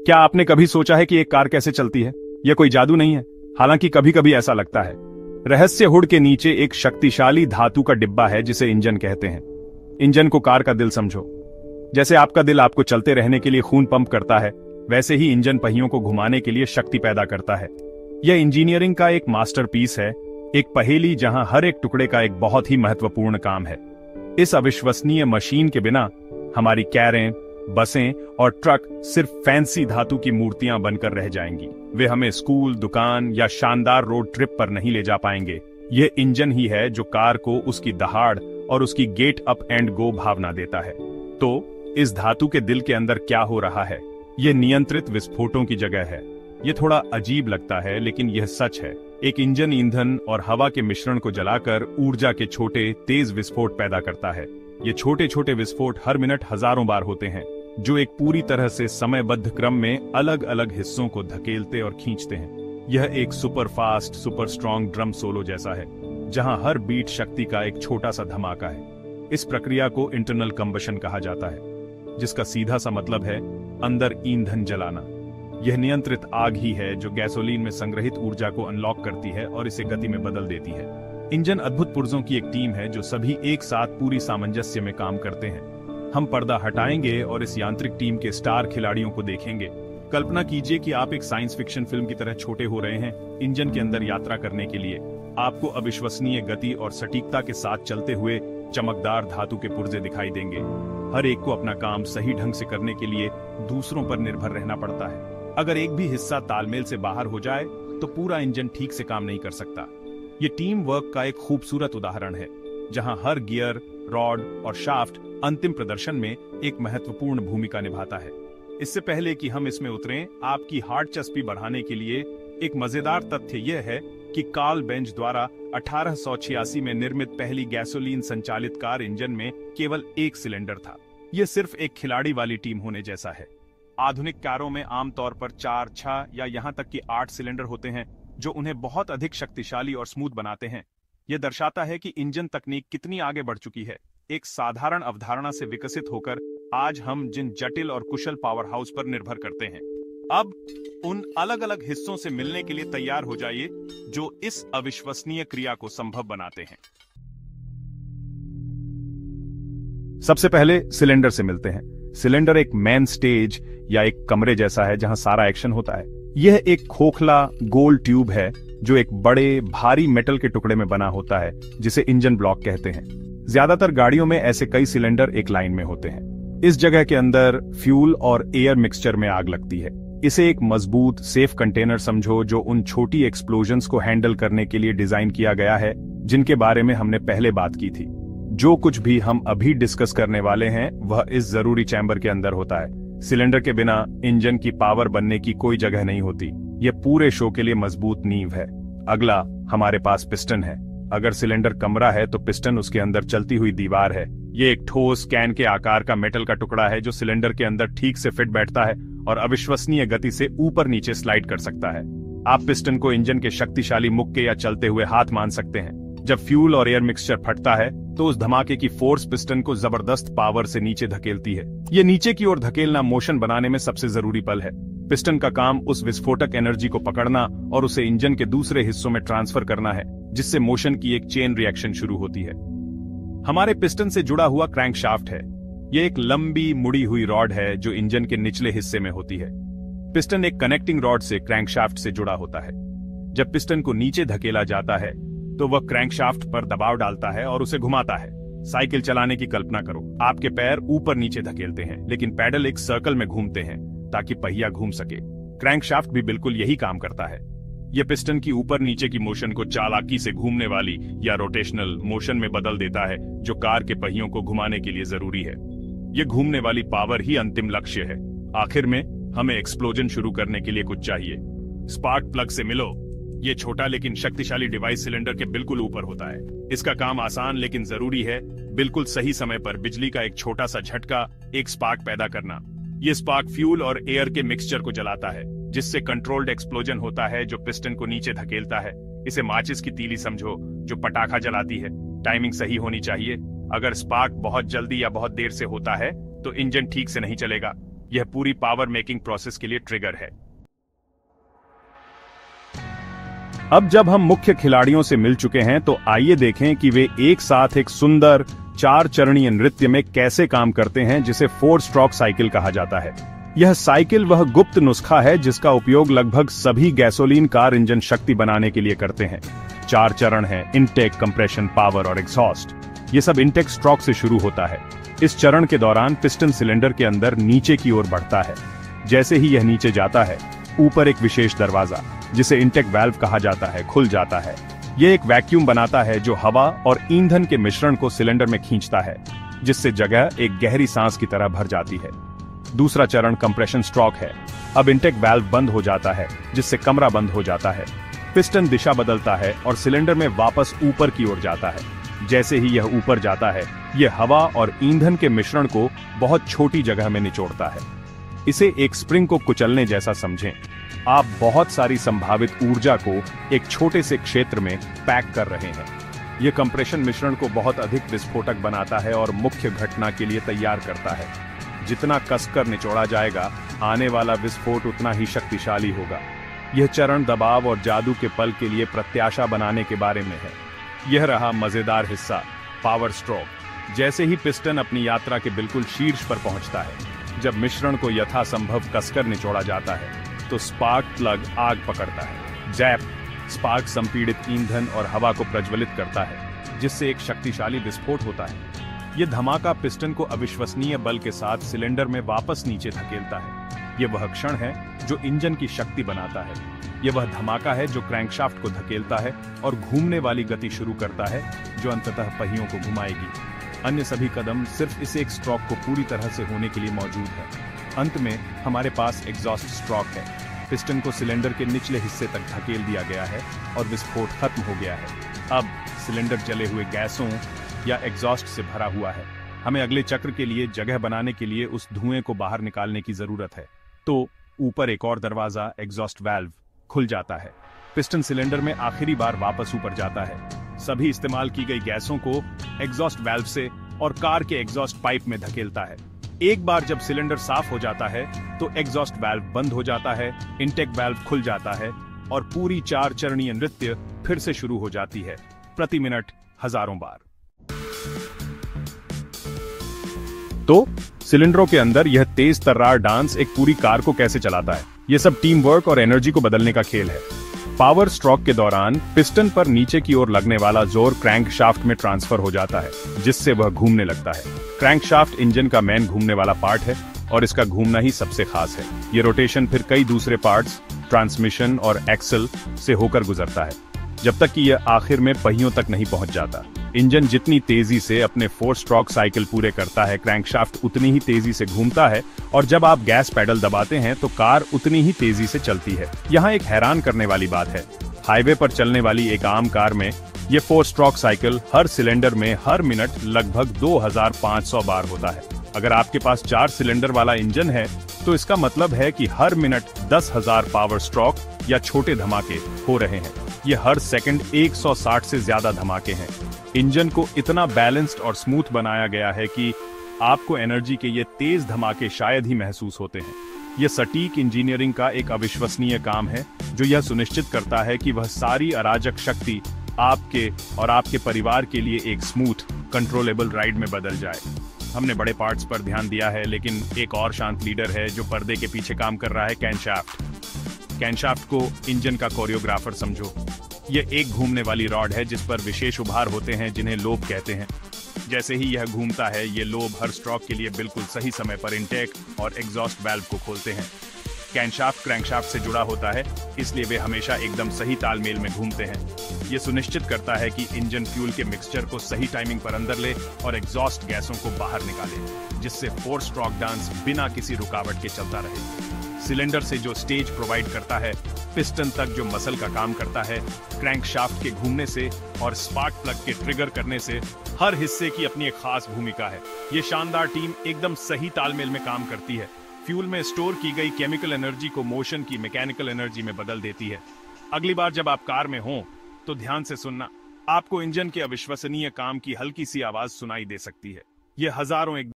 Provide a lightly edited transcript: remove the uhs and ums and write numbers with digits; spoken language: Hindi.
क्या आपने कभी सोचा है कि एक कार कैसे चलती है? यह कोई जादू नहीं है, हालांकि कभी कभी ऐसा लगता है। रहस्य हुड के नीचे एक शक्तिशाली धातु का डिब्बा है जिसे इंजन कहते हैं। इंजन को कार का दिल समझो। जैसे आपका दिल आपको चलते रहने के लिए खून पंप करता है, वैसे ही इंजन पहियों को घुमाने के लिए शक्ति पैदा करता है। यह इंजीनियरिंग का एक मास्टरपीस है, एक पहेली जहां हर एक टुकड़े का एक बहुत ही महत्वपूर्ण काम है। इस अविश्वसनीय मशीन के बिना हमारी कारें, बसें और ट्रक सिर्फ फैंसी धातु की मूर्तियां बनकर रह जाएंगी। वे हमें स्कूल, दुकान या शानदार रोड ट्रिप पर नहीं ले जा पाएंगे। यह इंजन ही है जो कार को उसकी दहाड़ और उसकी गेट अप एंड गो भावना देता है। तो इस धातु के दिल के अंदर क्या हो रहा है? यह नियंत्रित विस्फोटों की जगह है। यह थोड़ा अजीब लगता है, लेकिन यह सच है। एक इंजन ईंधन और हवा के मिश्रण को जलाकर ऊर्जा के छोटे तेज विस्फोट पैदा करता है। ये छोटे छोटे विस्फोट हर मिनट हजारों बार होते हैं, जो एक पूरी तरह से समयबद्ध क्रम में अलग अलग हिस्सों को धकेलते और खींचते हैं। यह एक super fast, super strong drum solo जैसा है, जहां हर बीट शक्ति का एक छोटा सा धमाका है। इस प्रक्रिया को इंटरनल कंबशन कहा जाता है, जिसका सीधा सा मतलब है अंदर ईंधन जलाना। यह नियंत्रित आग ही है जो गैसोलीन में संग्रहित ऊर्जा को अनलॉक करती है और इसे गति में बदल देती है। इंजन अद्भुत पुर्जों की एक टीम है जो सभी एक साथ पूरी सामंजस्य में काम करते हैं। हम पर्दा हटाएंगे और इस यांत्रिक टीम के स्टार खिलाड़ियों को देखेंगे। कल्पना कीजिए कि आप एक साइंस फिक्शन फिल्म की तरह छोटे हो रहे हैं, इंजन के अंदर यात्रा करने के लिए। आपको अविश्वसनीय गति और सटीकता के साथ चलते हुए चमकदार धातु के पुर्जे दिखाई देंगे। हर एक को अपना काम सही ढंग से करने के लिए दूसरों पर निर्भर रहना पड़ता है। अगर एक भी हिस्सा तालमेल से बाहर हो जाए तो पूरा इंजन ठीक से काम नहीं कर सकता। ये टीम वर्क का एक खूबसूरत उदाहरण है, जहां हर गियर, रॉड और शाफ्ट अंतिम प्रदर्शन में एक महत्वपूर्ण भूमिका निभाता है। इससे पहले कि हम इसमें उतरें, आपकी हार्ड चस्पी बढ़ाने के लिए एक मजेदार तथ्य यह है कि कार्ल बेंज द्वारा 1886 में निर्मित पहली गैसोलीन संचालित कार इंजन में केवल एक सिलेंडर था। यह सिर्फ एक खिलाड़ी वाली टीम होने जैसा है। आधुनिक कारों में आमतौर पर 4, 6 या यहां तक कि 8 सिलेंडर होते हैं, जो उन्हें बहुत अधिक शक्तिशाली और स्मूथ बनाते हैं। यह दर्शाता है कि इंजन तकनीक कितनी आगे बढ़ चुकी है। एक साधारण अवधारणा से विकसित होकर आज हम जिन जटिल और कुशल पावर हाउस पर निर्भर करते हैं। अब उन अलग अलग हिस्सों से मिलने के लिए तैयार हो जाइए जो इस अविश्वसनीय क्रिया को संभव बनाते हैं। सबसे पहले सिलेंडर से मिलते हैं। सिलेंडर एक मेन स्टेज या एक कमरे जैसा है जहां सारा एक्शन होता है। यह एक खोखला गोल ट्यूब है जो एक बड़े भारी मेटल के टुकड़े में बना होता है, जिसे इंजन ब्लॉक कहते हैं। ज्यादातर गाड़ियों में ऐसे कई सिलेंडर एक लाइन में होते हैं। इस जगह के अंदर फ्यूल और एयर मिक्सचर में आग लगती है। इसे एक मजबूत सेफ कंटेनर समझो जो उन छोटी एक्सप्लोजन्स को हैंडल करने के लिए डिजाइन किया गया है जिनके बारे में हमने पहले बात की थी। जो कुछ भी हम अभी डिस्कस करने वाले हैं वह इस जरूरी चैम्बर के अंदर होता है। सिलेंडर के बिना इंजन की पावर बनने की कोई जगह नहीं होती। यह पूरे शो के लिए मजबूत नींव है। अगला हमारे पास पिस्टन है। अगर सिलेंडर कमरा है तो पिस्टन उसके अंदर चलती हुई दीवार है। यह एक ठोस कैन के आकार का मेटल का टुकड़ा है जो सिलेंडर के अंदर ठीक से फिट बैठता है और अविश्वसनीय गति से ऊपर नीचे स्लाइड कर सकता है। आप पिस्टन को इंजन के शक्तिशाली मुक्के या चलते हुए हाथ मान सकते हैं। जब फ्यूल और एयर मिक्सचर फटता है तो उस धमाके की फोर्स पिस्टन को जबरदस्त पावर से नीचे धकेलती है। यह नीचे की ओर धकेलना मोशन बनाने में सबसे जरूरी पल है। पिस्टन का काम उस विस्फोटक एनर्जी को पकड़ना और उसे इंजन के दूसरे हिस्सों में ट्रांसफर करना है, जिससे मोशन की एक चेन रिएक्शन शुरू होती है। हमारे पिस्टन से जुड़ा हुआ क्रैंकशाफ्ट है। यह एक लंबी मुड़ी हुई रॉड है जो इंजन के निचले हिस्से में होती है। पिस्टन एक कनेक्टिंग रॉड से क्रैंकशाफ्ट से जुड़ा होता है। जब पिस्टन को नीचे धकेला जाता है तो वह क्रैंकशाफ्ट पर दबाव डालता है और उसे घुमाता है। साइकिल चलाने की कल्पना करो। आपके पैर ऊपर नीचे धकेलते हैं, लेकिन पैडल एक सर्कल में घूमते हैं ताकि पहिया घूम सके। क्रैंकशाफ्ट भी बिल्कुल यही काम करता है। यह पिस्टन की ऊपर नीचे की मोशन को चालाकी से घूमने वाली या रोटेशनल मोशन में बदल देता है, जो कार के पहियों को घुमाने के लिए जरूरी है। यह घूमने वाली पावर ही अंतिम लक्ष्य है। आखिर में हमें एक्सप्लोजन शुरू करने के लिए कुछ चाहिए। स्पार्क प्लग से मिलो। यह छोटा लेकिन शक्तिशाली डिवाइस सिलेंडर के बिल्कुल ऊपर होता है। इसका काम आसान लेकिन जरूरी है। बिल्कुल सही समय पर बिजली का एक छोटा सा झटका, एक स्पार्क पैदा करना। यह स्पार्क फ्यूल और एयर के मिक्सचर को जलाता है, जिससे कंट्रोल्ड एक्सप्लोजन होता है जो पिस्टन को नीचे धकेलता है। इसे माचिस की तीली समझो जो पटाखा जलाती है। टाइमिंग सही होनी चाहिए। अगर स्पार्क बहुत जल्दी या बहुत देर से होता है तो इंजन ठीक से नहीं चलेगा। यह पूरी पावर मेकिंग प्रोसेस के लिए ट्रिगर है। अब जब हम मुख्य खिलाड़ियों से मिल चुके हैं तो आइए देखें कि वे एक साथ एक सुंदर 4 चरणीय नृत्य में कैसे काम करते हैं, जिसे 4 स्ट्रोक साइकिल कहा जाता है। यह साइकिल वह गुप्त नुस्खा है जिसका उपयोग लगभग सभी गैसोलीन कार इंजन शक्ति बनाने के लिए करते हैं। 4 चरण हैं: इनटेक, कंप्रेशन, पावर और एग्जॉस्ट। ये सब इनटेक स्ट्रोक से शुरू होता है। इस चरण के दौरान पिस्टन सिलेंडर के अंदर नीचे की ओर बढ़ता है। जैसे ही यह नीचे जाता है, ऊपर एक विशेष दरवाजा, जिसे इनटेक वाल्व कहा जाता है, खुल जाता है। यह एक वैक्यूम बनाता है जो हवा और ईंधन के मिश्रण को सिलेंडर में खींचता है, जिससे जगह एक गहरी सांस की तरह भर जाती है। दूसरा चरण कंप्रेशन स्ट्रोक है। अब इनटेक वाल्व बंद हो जाता है, जिससे कमरा बंद हो जाता है। पिस्टन दिशा बदलता है और सिलेंडर में वापस ऊपर की ओर जाता है। जैसे ही यह ऊपर जाता है, यह हवा और ईंधन के मिश्रण को बहुत छोटी जगह में निचोड़ता है। इसे एक स्प्रिंग को कुचलने जैसा समझें। आप बहुत सारी संभावित ऊर्जा को एक छोटे से क्षेत्र में पैक कर रहे हैं। यह कंप्रेशन मिश्रण को बहुत अधिक विस्फोटक बनाता है और मुख्य घटना के लिए तैयार करता है। जितना कसकर निचोड़ा जाएगा, आने वाला विस्फोट उतना ही शक्तिशाली होगा। यह चरण दबाव और जादू के पल के लिए प्रत्याशा बनाने के बारे में है। यह रहा मजेदार हिस्सा, पावर स्ट्रोक। जैसे ही पिस्टन अपनी यात्रा के बिल्कुल शीर्ष पर पहुंचता है, जब मिश्रण को यथासंभव कसकर निचोड़ा जाता है, तो स्पार्क प्लग आग पकड़ता है। जैप स्पार्क संपीड़ित ईंधन और हवा को प्रज्वलित करता है, जिससे एक शक्तिशाली विस्फोट होता है। यह धमाका पिस्टन को अविश्वसनीय बल के साथ सिलेंडर में वापस नीचे धकेलता है। यह वह क्षण है जो इंजन की शक्ति बनाता है। यह वह धमाका है जो क्रैंकशाफ्ट को धकेलता है और घूमने वाली गति शुरू करता है, जो अंततः पहियों को घुमाएगी। अन्य सभी कदम सिर्फ इस एक स्ट्रोक को पूरी तरह से होने के लिए मौजूद है। अंत में हमारे पास एग्जॉस्ट स्ट्रोक है। पिस्टन को सिलेंडर के निचले हिस्से तक धकेल दिया गया है और विस्फोट खत्म हो गया है। अब सिलेंडर जले हुए गैसों या एग्जॉस्ट से भरा हुआ है। हमें अगले चक्र के लिए जगह बनाने के लिए उस धुएं को बाहर निकालने की जरूरत है। तो ऊपर एक और दरवाजा, एग्जॉस्ट वाल्व, खुल जाता है। पिस्टन सिलेंडर में आखिरी बार वापस ऊपर जाता है। सभी इस्तेमाल की गई गैसों को एग्जॉस्ट वाल्व से और कार के एग्जॉस्ट पाइप में धकेलता है। एक बार जब सिलेंडर साफ हो जाता है, तो एग्जॉस्ट वाल्व बंद हो जाता है, इनटेक वाल्व खुल जाता है और पूरी 4 चरणीय नृत्य फिर से शुरू हो जाती है, प्रति मिनट हजारों बार। तो सिलेंडरों के अंदर यह तेज तर्रार डांस एक पूरी कार को कैसे चलाता है। यह सब टीम वर्क और एनर्जी को बदलने का खेल है। पावर स्ट्रोक के दौरान पिस्टन पर नीचे की ओर लगने वाला जोर क्रैंकशाफ्ट में ट्रांसफर हो जाता है, जिससे वह घूमने लगता है। क्रैंकशाफ्ट इंजन का मेन घूमने वाला पार्ट है और इसका घूमना ही सबसे खास है। ये रोटेशन फिर कई दूसरे पार्ट्स, ट्रांसमिशन और एक्सल से होकर गुजरता है, जब तक कि यह आखिर में पहियों तक नहीं पहुंच जाता। इंजन जितनी तेजी से अपने 4 स्ट्रोक साइकिल पूरे करता है, क्रैंकशाफ्ट उतनी ही तेजी से घूमता है और जब आप गैस पेडल दबाते हैं तो कार उतनी ही तेजी से चलती है। यहाँ एक हैरान करने वाली बात है, हाईवे पर चलने वाली एक आम कार में ये 4 स्ट्रोक साइकिल हर सिलेंडर में हर मिनट लगभग 2500 बार होता है। अगर आपके पास 4 सिलेंडर वाला इंजन है तो इसका मतलब है कि हर मिनट 10,000 पावर स्ट्रोक या छोटे धमाके हो रहे हैं। ये हर सेकंड 160 से ज्यादा धमाके हैं। इंजन को इतना बैलेंस्ड और स्मूथ बनाया गया है कि आपको एनर्जी के ये तेज धमाके शायद ही महसूस होते हैं। यह सटीक इंजीनियरिंग का एक अविश्वसनीय काम है, जो यह सुनिश्चित करता है कि वह सारी अराजक शक्ति आपके और आपके परिवार के लिए एक स्मूथ, कंट्रोलेबल राइड में बदल जाए। हमने बड़े पार्ट्स पर ध्यान दिया है, लेकिन एक और शांत लीडर है जो पर्दे के पीछे काम कर रहा है, कैनशाफ्ट। कैनशाफ्ट को इंजन का कोरियोग्राफर समझो। यह एक घूमने वाली रॉड है जिस पर विशेष उभार होते हैं, जिन्हें लोब कहते हैं। जैसे ही यह घूमता है, ये लोब हर स्ट्रोक के लिए बिल्कुल सही समय पर इनटेक और एग्जॉस्ट वाल्व को खोलते हैं। कैनशाफ्ट क्रैंकशाफ्ट से जुड़ा होता है, इसलिए वे हमेशा एकदम सही तालमेल में घूमते हैं। ये सुनिश्चित करता है कि इंजन फ्यूल के मिक्सचर को सही टाइमिंग पर अंदर ले और एग्जॉस्ट गैसों को बाहर निकाले, जिससे 4 स्ट्रोक डांस बिना किसी रुकावट के चलता रहे। सिलेंडर से जो स्टेज प्रोवाइड करता है, पिस्टन तक जो मसल का काम करता है, क्रैंकशाफ्ट के घूमने से और स्पार्क प्लग के ट्रिगर करने से, हर हिस्से की अपनी एक खास भूमिका है। ये शानदार टीम एकदम सही तालमेल में काम करती है। फ्यूल में स्टोर की गई केमिकल एनर्जी को मोशन की मैकेनिकल एनर्जी में बदल देती है। अगली बार जब आप कार में हो तो ध्यान से सुनना, आपको इंजन के अविश्वसनीय काम की हल्की सी आवाज सुनाई दे सकती है। ये हजारों एक